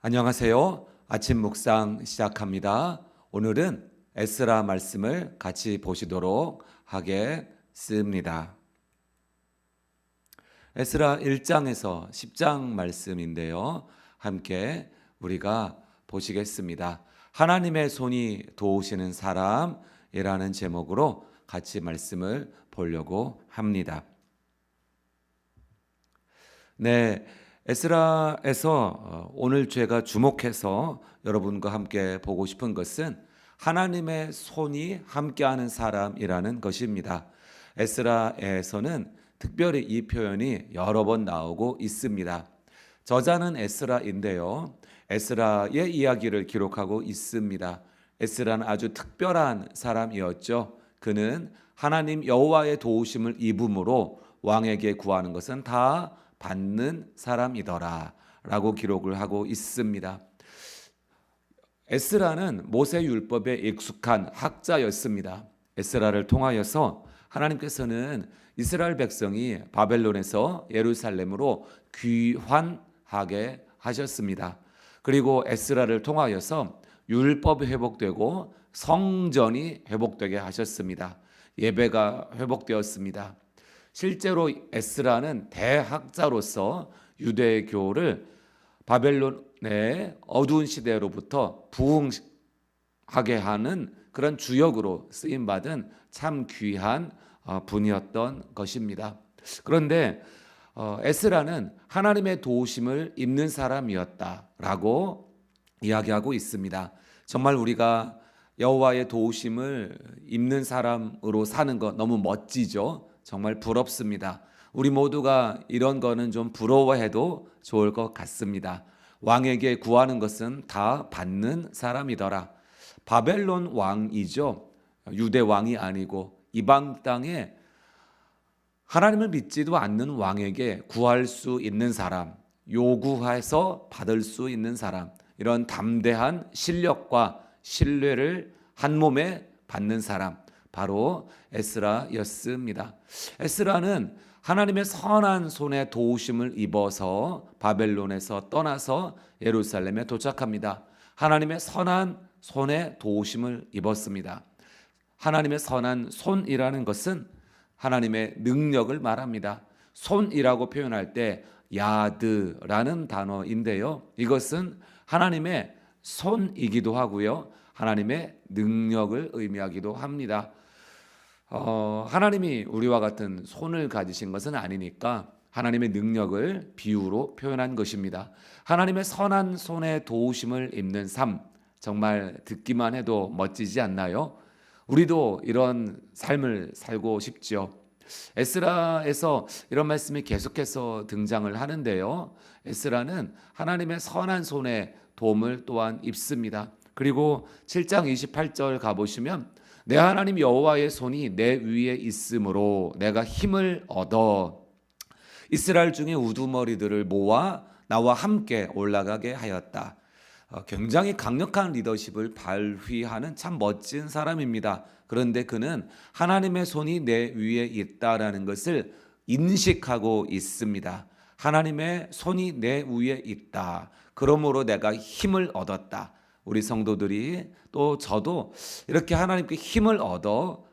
안녕하세요. 아침 묵상 시작합니다. 오늘은 에스라 말씀을 같이 보시도록 하겠습니다. 에스라 1장에서 10장 말씀인데요. 함께 우리가 보시겠습니다. 하나님의 손이 도우시는 사람이라는 제목으로 같이 말씀을 보려고 합니다. 네, 에스라에서 오늘 제가 주목해서 여러분과 함께 보고 싶은 것은 하나님의 손이 함께하는 사람이라는 것입니다. 에스라에서는 특별히 이 표현이 여러 번 나오고 있습니다. 저자는 에스라인데요. 에스라의 이야기를 기록하고 있습니다. 에스라는 아주 특별한 사람이었죠. 그는 하나님 여호와의 도우심을 입음으로 왕에게 구하는 것은 다 받는 사람이더라 라고 기록을 하고 있습니다. 에스라는 모세 율법에 익숙한 학자였습니다. 에스라를 통하여서 하나님께서는 이스라엘 백성이 바벨론에서 예루살렘으로 귀환하게 하셨습니다. 그리고 에스라를 통하여서 율법이 회복되고 성전이 회복되게 하셨습니다. 예배가 회복되었습니다. 실제로 에스라는 대학자로서 유대교를 바벨론의 어두운 시대로부터 부흥하게 하는 그런 주역으로 쓰임받은 참 귀한 분이었던 것입니다. 그런데 에스라는 하나님의 도우심을 입는 사람이었다라고 이야기하고 있습니다. 정말 우리가 여호와의 도우심을 입는 사람으로 사는 것 너무 멋지죠. 정말 부럽습니다. 우리 모두가 이런 거는 좀 부러워해도 좋을 것 같습니다. 왕에게 구하는 것은 다 받는 사람이더라. 바벨론 왕이죠. 유대 왕이 아니고 이방 땅에 하나님을 믿지도 않는 왕에게 구할 수 있는 사람, 요구해서 받을 수 있는 사람, 이런 담대한 실력과 신뢰를 한 몸에 받는 사람, 바로 에스라였습니다. 에스라는 하나님의 선한 손에 도우심을 입어서 바벨론에서 떠나서 예루살렘에 도착합니다. 하나님의 선한 손에 도우심을 입었습니다. 하나님의 선한 손이라는 것은 하나님의 능력을 말합니다. 손이라고 표현할 때 야드라는 단어인데요. 이것은 하나님의 손이기도 하고요. 하나님의 능력을 의미하기도 합니다. 하나님이 우리와 같은 손을 가지신 것은 아니니까 하나님의 능력을 비유로 표현한 것입니다. 하나님의 선한 손에 도우심을 입는 삶, 정말 듣기만 해도 멋지지 않나요? 우리도 이런 삶을 살고 싶죠. 에스라에서 이런 말씀이 계속해서 등장을 하는데요. 에스라는 하나님의 선한 손에 도움을 또한 입습니다. 그리고 7장 28절 가보시면 내 하나님 여호와의 손이 내 위에 있으므로 내가 힘을 얻어 이스라엘 중에 우두머리들을 모아 나와 함께 올라가게 하였다. 굉장히 강력한 리더십을 발휘하는 참 멋진 사람입니다. 그런데 그는 하나님의 손이 내 위에 있다라는 것을 인식하고 있습니다. 하나님의 손이 내 위에 있다. 그러므로 내가 힘을 얻었다. 우리 성도들이 또 저도 이렇게 하나님께 힘을 얻어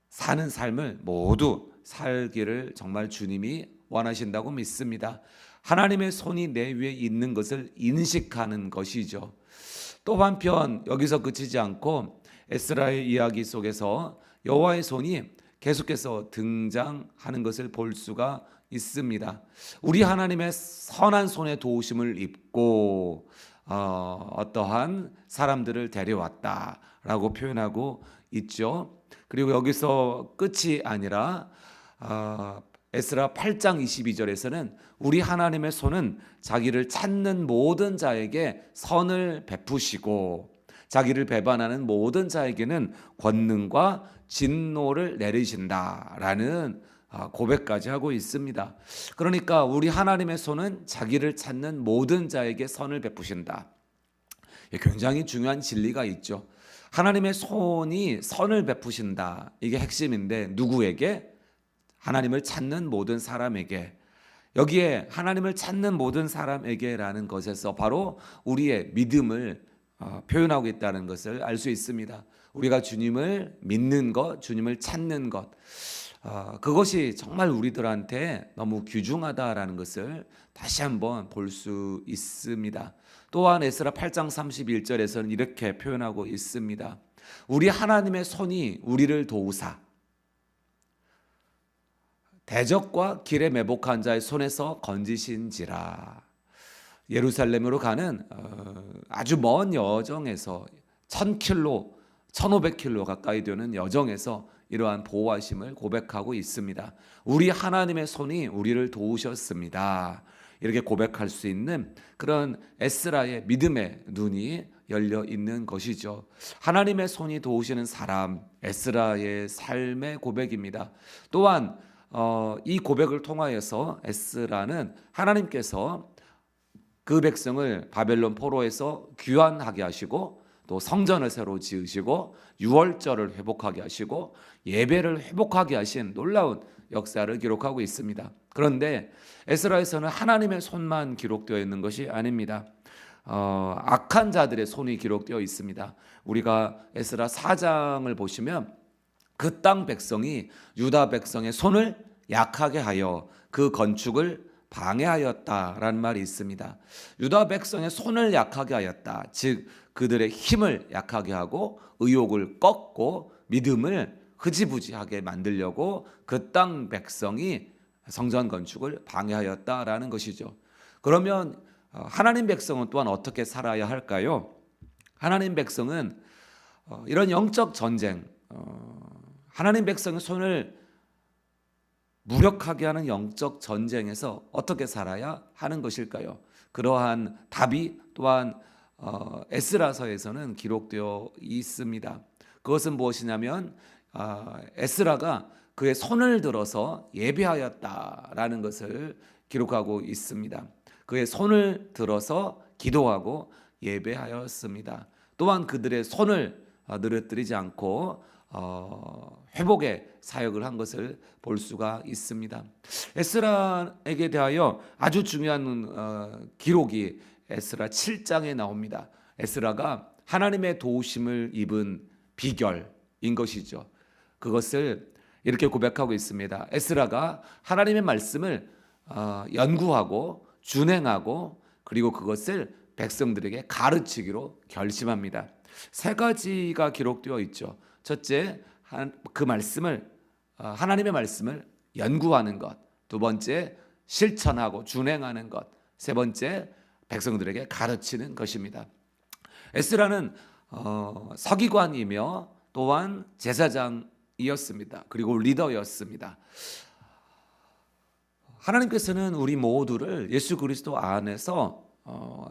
사는 삶을 모두 살기를 정말 주님이 원하신다고 믿습니다. 하나님의 손이 내 위에 있는 것을 인식하는 것이죠. 또 한편 여기서 그치지 않고 에스라의 이야기 속에서 여호와의 손이 계속해서 등장하는 것을 볼 수가 있습니다. 우리 하나님의 선한 손에 도우심을 입고 어떠한 사람들을 데려왔다라고 표현하고 있죠. 그리고 여기서 끝이 아니라 에스라 8장 22절에서는 우리 하나님의 손은 자기를 찾는 모든 자에게 선을 베푸시고 자기를 배반하는 모든 자에게는 권능과 진노를 내리신다라는 고백까지 하고 있습니다. 그러니까 우리 하나님의 손은 자기를 찾는 모든 자에게 선을 베푸신다. 굉장히 중요한 진리가 있죠. 하나님의 손이 선을 베푸신다. 이게 핵심인데 누구에게? 하나님을 찾는 모든 사람에게. 여기에 하나님을 찾는 모든 사람에게라는 것에서 바로 우리의 믿음을 표현하고 있다는 것을 알 수 있습니다. 우리가 주님을 믿는 것, 주님을 찾는 것, 그것이 정말 우리들한테 너무 귀중하다라는 것을 다시 한번 볼 수 있습니다. 또한 에스라 8장 31절에서는 이렇게 표현하고 있습니다. 우리 하나님의 손이 우리를 도우사 대적과 길에 매복한 자의 손에서 건지신지라. 예루살렘으로 가는 아주 먼 여정에서 1000km, 1500km 가까이 되는 여정에서 이러한 보호하심을 고백하고 있습니다. 우리 하나님의 손이 우리를 도우셨습니다. 이렇게 고백할 수 있는 그런 에스라의 믿음의 눈이 열려 있는 것이죠. 하나님의 손이 도우시는 사람, 에스라의 삶의 고백입니다. 또한 이 고백을 통하여서 에스라는 하나님께서 그 백성을 바벨론 포로에서 귀환하게 하시고 또 성전을 새로 지으시고 유월절을 회복하게 하시고 예배를 회복하게 하신 놀라운 역사를 기록하고 있습니다. 그런데 에스라에서는 하나님의 손만 기록되어 있는 것이 아닙니다. 악한 자들의 손이 기록되어 있습니다. 우리가 에스라 4장을 보시면 그 땅 백성이 유다 백성의 손을 약하게 하여 그 건축을 방해하였다라는 말이 있습니다. 유다 백성의 손을 약하게 하였다. 즉 그들의 힘을 약하게 하고 의욕을 꺾고 믿음을 흐지부지하게 만들려고 그 땅 백성이 성전 건축을 방해하였다라는 것이죠. 그러면 하나님 백성은 또한 어떻게 살아야 할까요? 하나님 백성은 이런 영적 전쟁, 하나님 백성의 손을 무력하게 하는 영적 전쟁에서 어떻게 살아야 하는 것일까요? 그러한 답이 또한 에스라서에서는 기록되어 있습니다. 그것은 무엇이냐면 에스라가 그의 손을 들어서 예배하였다라는 것을 기록하고 있습니다. 그의 손을 들어서 기도하고 예배하였습니다. 또한 그들의 손을 늘어뜨리지 않고 회복의 사역을 한 것을 볼 수가 있습니다. 에스라에게 대하여 아주 중요한 기록이 에스라 7장에 나옵니다. 에스라가 하나님의 도우심을 입은 비결인 것이죠. 그것을 이렇게 고백하고 있습니다. 에스라가 하나님의 말씀을 연구하고 준행하고 그리고 그것을 백성들에게 가르치기로 결심합니다. 세 가지가 기록되어 있죠. 첫째, 그 말씀을 하나님의 말씀을 연구하는 것. 두 번째, 실천하고 준행하는 것. 세 번째, 백성들에게 가르치는 것입니다. 에스라는 서기관이며 또한 제사장이었습니다. 그리고 리더였습니다. 하나님께서는 우리 모두를 예수 그리스도 안에서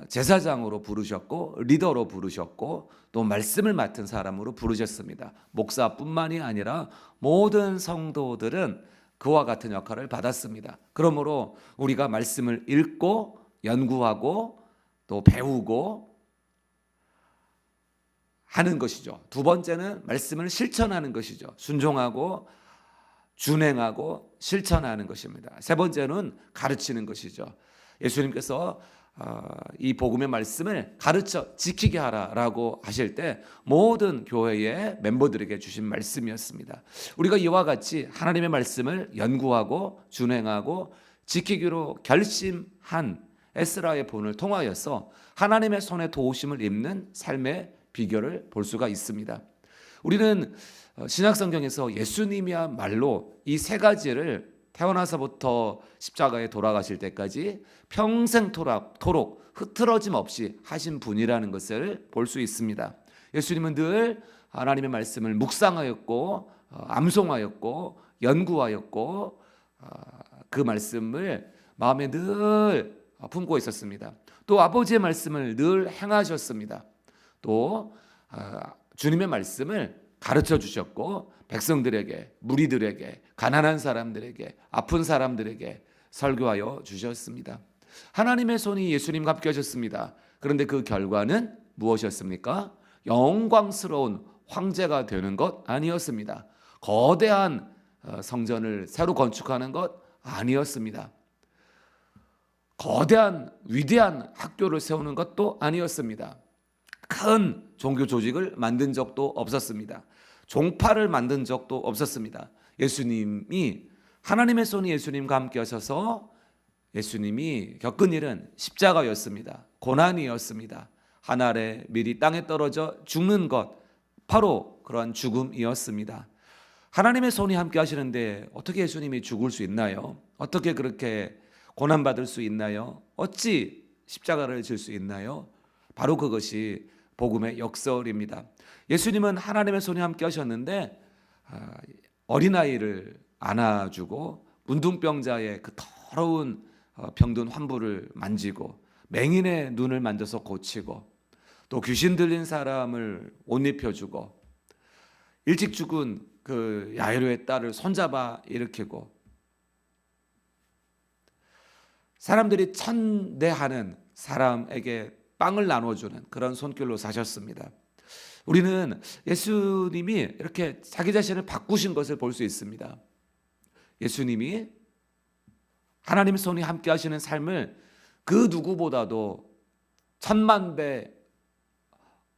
제사장으로 부르셨고 리더로 부르셨고 또 말씀을 맡은 사람으로 부르셨습니다. 목사뿐만이 아니라 모든 성도들은 그와 같은 역할을 받았습니다. 그러므로 우리가 말씀을 읽고 연구하고 또 배우고 하는 것이죠. 두 번째는 말씀을 실천하는 것이죠. 순종하고 준행하고 실천하는 것입니다. 세 번째는 가르치는 것이죠. 예수님께서 이 복음의 말씀을 가르쳐 지키게 하라라고 하실 때 모든 교회의 멤버들에게 주신 말씀이었습니다. 우리가 이와 같이 하나님의 말씀을 연구하고 준행하고 지키기로 결심한 에스라의 본을 통하여서 하나님의 손에 도우심을 입는 삶의 비결을 볼 수가 있습니다. 우리는 신약성경에서 예수님이야말로 이 세 가지를 태어나서부터 십자가에 돌아가실 때까지 평생토록 흐트러짐 없이 하신 분이라는 것을 볼 수 있습니다. 예수님은 늘 하나님의 말씀을 묵상하였고 암송하였고 연구하였고 그 말씀을 마음에 늘 품고 있었습니다. 또 아버지의 말씀을 늘 행하셨습니다. 또 주님의 말씀을 가르쳐 주셨고 백성들에게, 무리들에게, 가난한 사람들에게, 아픈 사람들에게 설교하여 주셨습니다. 하나님의 손이 예수님과 함께 하셨습니다. 그런데 그 결과는 무엇이었습니까? 영광스러운 황제가 되는 것 아니었습니다. 거대한 성전을 새로 건축하는 것 아니었습니다. 거대한 위대한 학교를 세우는 것도 아니었습니다. 큰 종교 조직을 만든 적도 없었습니다. 종파를 만든 적도 없었습니다. 예수님이 하나님의 손이 예수님과 함께 하셔서 예수님이 겪은 일은 십자가였습니다. 고난이었습니다. 하늘에 미리 땅에 떨어져 죽는 것, 바로 그러한 죽음이었습니다. 하나님의 손이 함께 하시는데 어떻게 예수님이 죽을 수 있나요? 어떻게 그렇게 고난받을 수 있나요? 어찌 십자가를 질 수 있나요? 바로 그것이 복음의 역설입니다. 예수님은 하나님의 손이 함께 하셨는데 어린아이를 안아주고 문둥병자의 그 더러운 병든 환부를 만지고 맹인의 눈을 만져서 고치고 또 귀신 들린 사람을 옷 입혀주고 일찍 죽은 그 야이로의 딸을 손잡아 일으키고 사람들이 천대하는 사람에게 빵을 나눠주는 그런 손길로 사셨습니다. 우리는 예수님이 이렇게 자기 자신을 바꾸신 것을 볼 수 있습니다. 예수님이 하나님의 손이 함께 하시는 삶을 그 누구보다도 천만 배,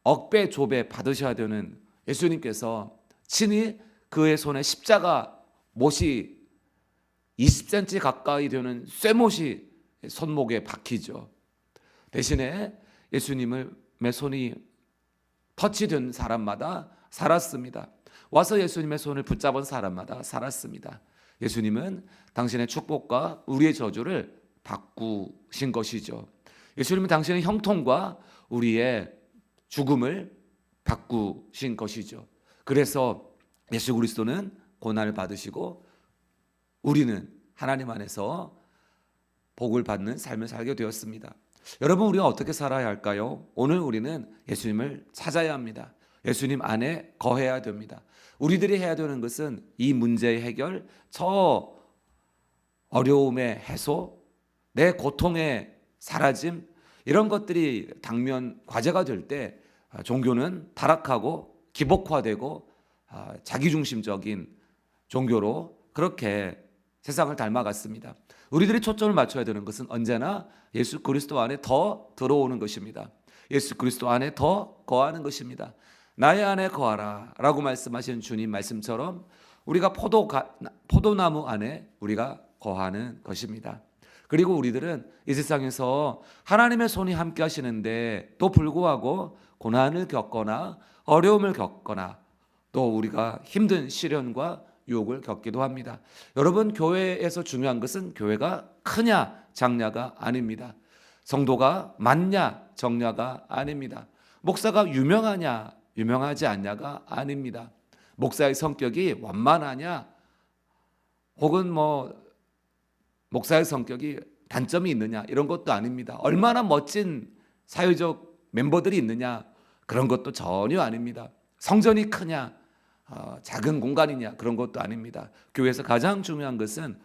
억배, 조배 받으셔야 되는 예수님께서 친히 그의 손에 십자가 못이 20cm 가까이 되는 쇠못이 손목에 박히죠. 대신에 예수님의 손이 터치된 사람마다 살았습니다. 와서 예수님의 손을 붙잡은 사람마다 살았습니다. 예수님은 당신의 축복과 우리의 저주를 바꾸신 것이죠. 예수님은 당신의 형통과 우리의 죽음을 바꾸신 것이죠. 그래서 예수 그리스도는 고난을 받으시고 우리는 하나님 안에서 복을 받는 삶을 살게 되었습니다. 여러분, 우리가 어떻게 살아야 할까요? 오늘 우리는 예수님을 찾아야 합니다. 예수님 안에 거해야 됩니다. 우리들이 해야 되는 것은 이 문제의 해결, 저 어려움의 해소, 내 고통의 사라짐, 이런 것들이 당면 과제가 될 때 종교는 타락하고 기복화되고 자기중심적인 종교로 그렇게 세상을 닮아갔습니다. 우리들이 초점을 맞춰야 되는 것은 언제나 예수 그리스도 안에 더 들어오는 것입니다. 예수 그리스도 안에 더 거하는 것입니다. 나의 안에 거하라 라고 말씀하신 주님 말씀처럼 우리가 포도나무 안에 우리가 거하는 것입니다. 그리고 우리들은 이 세상에서 하나님의 손이 함께 하시는데 또 불구하고 고난을 겪거나 어려움을 겪거나 또 우리가 힘든 시련과 유혹을 겪기도 합니다. 여러분, 교회에서 중요한 것은 교회가 크냐 작냐가 아닙니다. 성도가 많냐 적냐가 아닙니다. 목사가 유명하냐 유명하지 않냐가 아닙니다. 목사의 성격이 완만하냐 혹은 목사의 성격이 단점이 있느냐 이런 것도 아닙니다. 얼마나 멋진 사회적 멤버들이 있느냐 그런 것도 전혀 아닙니다. 성전이 크냐 작은 공간이냐 그런 것도 아닙니다. 교회에서 가장 중요한 것은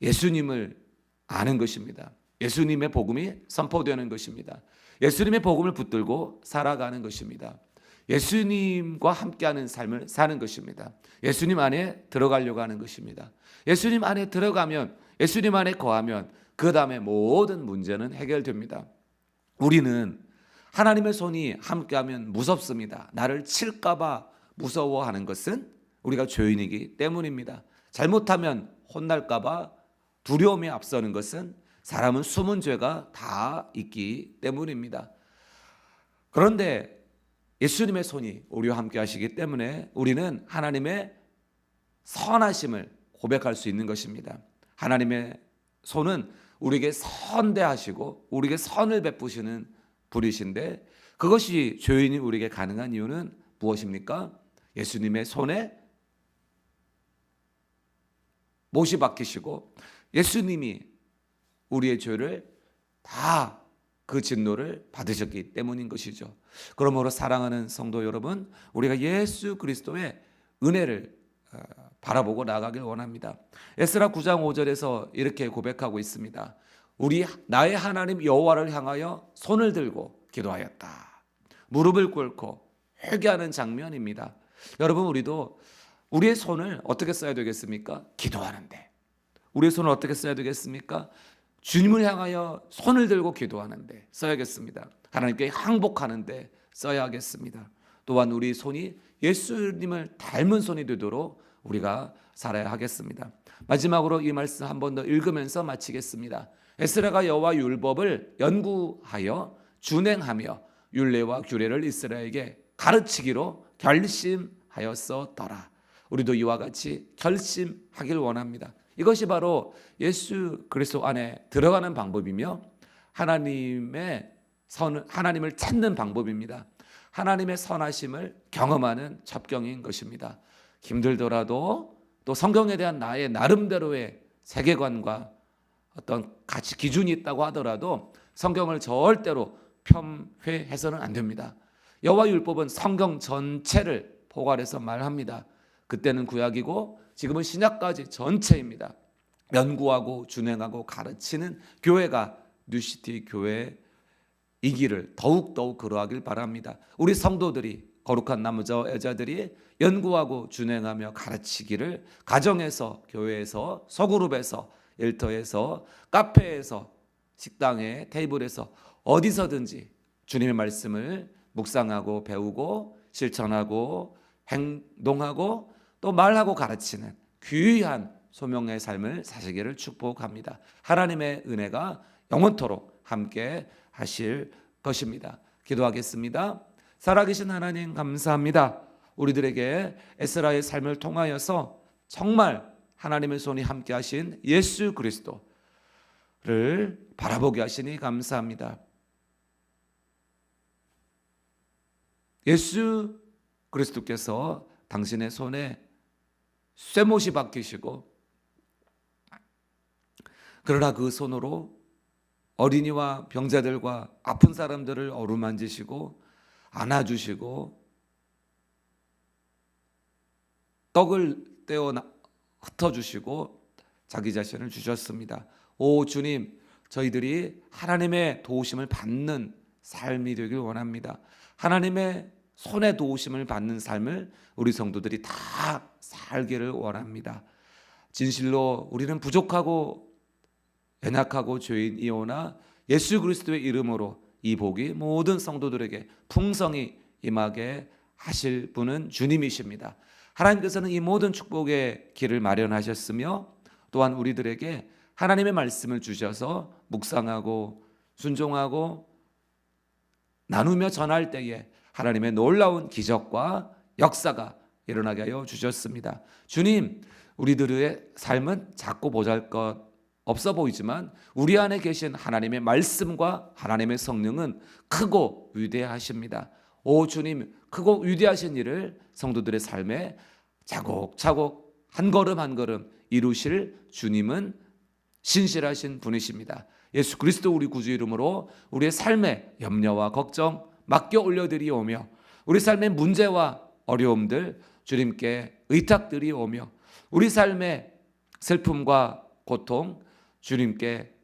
예수님을 아는 것입니다. 예수님의 복음이 선포되는 것입니다. 예수님의 복음을 붙들고 살아가는 것입니다. 예수님과 함께하는 삶을 사는 것입니다. 예수님 안에 들어가려고 하는 것입니다. 예수님 안에 들어가면, 예수님 안에 거하면 그 다음에 모든 문제는 해결됩니다. 우리는 하나님의 손이 함께하면 무섭습니다. 나를 칠까 봐 무서워하는 것은 우리가 죄인이기 때문입니다. 잘못하면 혼날까 봐 두려움에 앞서는 것은 사람은 숨은 죄가 다 있기 때문입니다. 그런데 예수님의 손이 우리와 함께 하시기 때문에 우리는 하나님의 선하심을 고백할 수 있는 것입니다. 하나님의 손은 우리에게 선대하시고 우리에게 선을 베푸시는 분이신데 그것이 죄인이 우리에게 가능한 이유는 무엇입니까? 예수님의 손에 못이 박히시고 예수님이 우리의 죄를 다 그 진노를 받으셨기 때문인 것이죠. 그러므로 사랑하는 성도 여러분, 우리가 예수 그리스도의 은혜를 바라보고 나아가길 원합니다. 에스라 9장 5절에서 이렇게 고백하고 있습니다. 나의 하나님 여호와를 향하여 손을 들고 기도하였다. 무릎을 꿇고 회개하는 장면입니다. 여러분, 우리도 우리의 손을 어떻게 써야 되겠습니까? 기도하는데. 우리의 손을 어떻게 써야 되겠습니까? 주님을 향하여 손을 들고 기도하는데 써야겠습니다. 하나님께 항복하는데 써야겠습니다. 또한 우리 손이 예수님을 닮은 손이 되도록 우리가 살아야 하겠습니다. 마지막으로 이 말씀 한 번 더 읽으면서 마치겠습니다. 에스라가 여호와 율법을 연구하여 준행하며 율례와 규례를 이스라엘에게 가르치기로 결심하였었더라. 우리도 이와 같이 결심하길 원합니다. 이것이 바로 예수 그리스도 안에 들어가는 방법이며 하나님을 찾는 방법입니다. 하나님의 선하심을 경험하는 접경인 것입니다. 힘들더라도 또 성경에 대한 나의 나름대로의 세계관과 어떤 가치 기준이 있다고 하더라도 성경을 절대로 폄훼해서는 안 됩니다. 여호와 율법은 성경 전체를 포괄해서 말합니다. 그때는 구약이고 지금은 신약까지 전체입니다. 연구하고 준행하고 가르치는 교회가 뉴시티 교회이기를 더욱더욱 그러하길 바랍니다. 우리 성도들이 거룩한 남자 여자들이 연구하고 준행하며 가르치기를 가정에서, 교회에서, 소그룹에서, 일터에서, 카페에서, 식당에, 테이블에서 어디서든지 주님의 말씀을 묵상하고 배우고 실천하고 행동하고 또 말하고 가르치는 귀한 소명의 삶을 사시기를 축복합니다. 하나님의 은혜가 영원토록 함께 하실 것입니다. 기도하겠습니다. 살아계신 하나님 감사합니다. 우리들에게 에스라의 삶을 통하여서 정말 하나님의 손이 함께 하신 예수 그리스도를 바라보게 하시니 감사합니다. 예수 그리스도께서 당신의 손에 쇠못이 박히시고 그러나 그 손으로 어린이와 병자들과 아픈 사람들을 어루만지시고 안아주시고 떡을 떼어 흩어주시고 자기 자신을 주셨습니다. 오 주님, 저희들이 하나님의 도우심을 받는 삶이 되길 원합니다. 하나님의 손에 도우심을 받는 삶을 우리 성도들이 다 살기를 원합니다. 진실로 우리는 부족하고 연약하고 죄인이오나 예수 그리스도의 이름으로 이 복이 모든 성도들에게 풍성히 임하게 하실 분은 주님이십니다. 하나님께서는 이 모든 축복의 길을 마련하셨으며 또한 우리들에게 하나님의 말씀을 주셔서 묵상하고 순종하고 나누며 전할 때에 하나님의 놀라운 기적과 역사가 일어나게 하여 주셨습니다. 주님, 우리들의 삶은 작고 보잘것 없어 보이지만 우리 안에 계신 하나님의 말씀과 하나님의 성령은 크고 위대하십니다. 오 주님, 크고 위대하신 일을 성도들의 삶에 차곡차곡 한 걸음 한 걸음 이루실 주님은 신실하신 분이십니다. 예수 그리스도 우리 구주 이름으로 우리의 삶의 염려와 걱정 맡겨 올려드리오며 우리 삶의 문제와 어려움들 주님께 의탁드리오며 우리 삶의 슬픔과 고통 주님께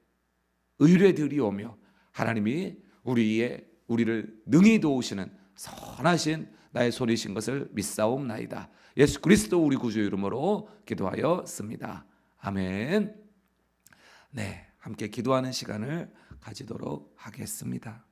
의뢰드리오며 하나님이 우리를 능히 도우시는 선하신 나의 손이신 것을 믿사옵나이다. 예수 그리스도 우리 구주 이름으로 기도하였습니다. 아멘. 네, 함께 기도하는 시간을 가지도록 하겠습니다.